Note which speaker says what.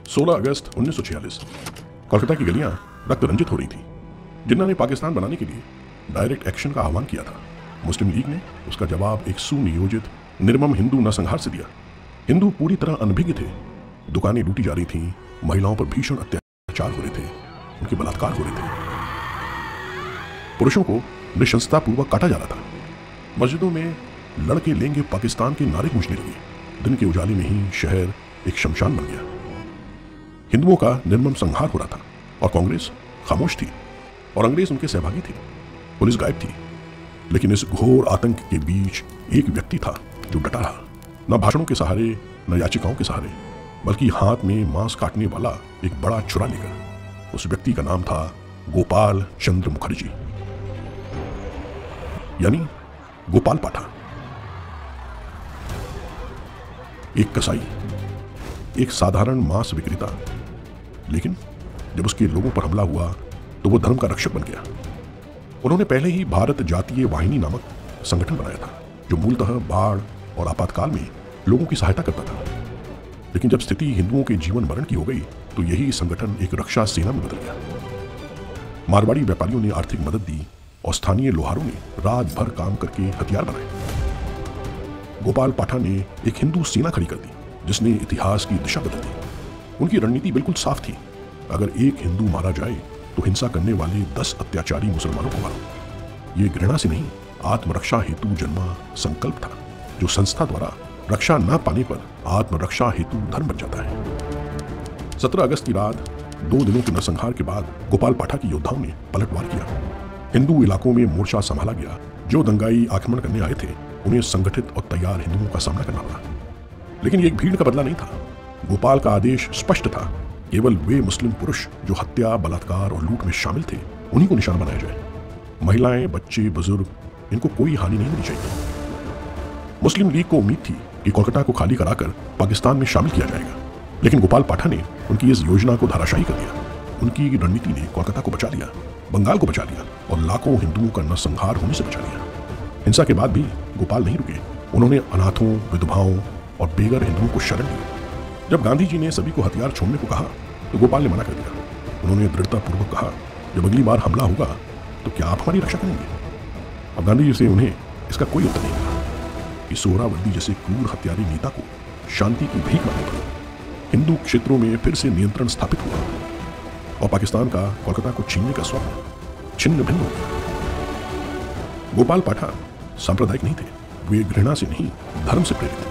Speaker 1: 16 अगस्त 1946 कोलकाता की गलियां रक्त रंजित हो रही थीं। जिन्ना ने पाकिस्तान बनाने के लिए डायरेक्ट एक्शन का आह्वान किया था। मुस्लिम लीग ने उसका जवाब एक सुनियोजित निर्मम हिंदू नरसंहार से दिया। हिंदू पूरी तरह अनभिज्ञ थे। दुकानें लूटी जा रही थीं, महिलाओं पर भीषण अत्याचार हो रहे थे, उनके बलात्कार हो रहे थे, पुरुषों को नृशंसता पूर्वक काटा जा रहा था। मस्जिदों में लड़के लेंगे पाकिस्तान के नारे गूंजने लगे। दिन के उजाले में ही शहर एक शमशान बन गया। हिंदुओं का निर्मम संहार हो रहा था और कांग्रेस खामोश थी और अंग्रेज उनके सहभागी थे। पुलिस गायब थी, लेकिन इस घोर आतंक के बीच एक व्यक्ति था जो डटा रहा। न भाषणों के सहारे, न याचिकाओं के सहारे, बल्कि हाथ में मांस काटने वाला एक बड़ा छुरा लेकर। उस व्यक्ति का नाम था गोपाल चंद्र मुखर्जी, यानी गोपाल पाठा। एक कसाई, एक साधारण मांस विक्रेता, लेकिन जब उसके लोगों पर हमला हुआ तो वो धर्म का रक्षक बन गया। उन्होंने पहले ही भारत जातीय वाहिनी नामक संगठन बनाया था, जो मूलतः बाढ़ और आपातकाल में लोगों की सहायता करता था। लेकिन जब स्थिति हिंदुओं के जीवन मरण की हो गई तो यही संगठन एक रक्षा सेना में बदल गया। मारवाड़ी व्यापारियों ने आर्थिक मदद दी और स्थानीय लोहारों ने रात भर काम करके हथियार बनाए। गोपाल पाठा ने एक हिंदू सेना खड़ी कर दी, जिसने इतिहास की दिशा बदल दी। उनकी रणनीति बिल्कुल साफ थी, अगर एक हिंदू मारा जाए तो हिंसा करने वाले 10 अत्याचारी मुसलमानों को मारो। ये घृणा से नहीं, आत्मरक्षा हेतु जन्मा संकल्प था, जो संस्था द्वारा रक्षा न पाने पर आत्मरक्षा हेतु धर्म बन जाता है। 17 अगस्त की रात 2 दिनों के नरसंहार के बाद गोपाल पाठा की योद्धाओं ने पलटवार किया। हिंदू इलाकों में मोर्चा संभाला गया। जो दंगाई आक्रमण करने आए थे उन्हें संगठित और तैयार हिंदुओं का सामना करना पड़ा। लेकिन ये एक भीड़ का बदला नहीं था। गोपाल का आदेश स्पष्ट था, केवल वे मुस्लिम पुरुष जो हत्या, बलात्कार और लूट में शामिल थे उन्हीं को निशाना बनाया जाए। महिलाएं, बच्चे, बुजुर्ग, इनको कोई हानि नहीं होनी चाहिए। मुस्लिम लीग को उम्मीद थी कि कोलकाता को खाली कराकर पाकिस्तान में शामिल किया जाएगा, लेकिन गोपाल पाठा ने उनकी इस योजना को धराशायी कर दिया। उनकी रणनीति ने कोलकाता को बचा लिया, बंगाल को बचा लिया और लाखों हिंदुओं का नरसंहार होने से बचा लिया। हिंसा के बाद भी गोपाल नहीं रुके। उन्होंने अनाथों, विधवाओं और बेघर हिंदुओं को शरण दी। जब गांधी जी ने सभी को हथियार छोड़ने को कहा तो गोपाल ने मना कर दिया। उन्होंने दृढ़तापूर्वक कहा, जब अगली बार हमला होगा तो क्या आप हमारी रक्षा करेंगे? और गांधी जी से उन्हें इसका कोई उत्तर नहीं मिला कि सोहरावर्दी जैसे क्रूर हत्यारे नेता को शांति की भीख मांगनी पड़ी। हिंदू क्षेत्रों में फिर से नियंत्रण स्थापित हुआ और पाकिस्तान का कोलकाता को छीनने का स्वप्न छिन्न भिन्न हो गया। गोपाल पाठा सांप्रदायिक नहीं थे, वे घृणा से नहीं, धर्म से प्रेरित थे।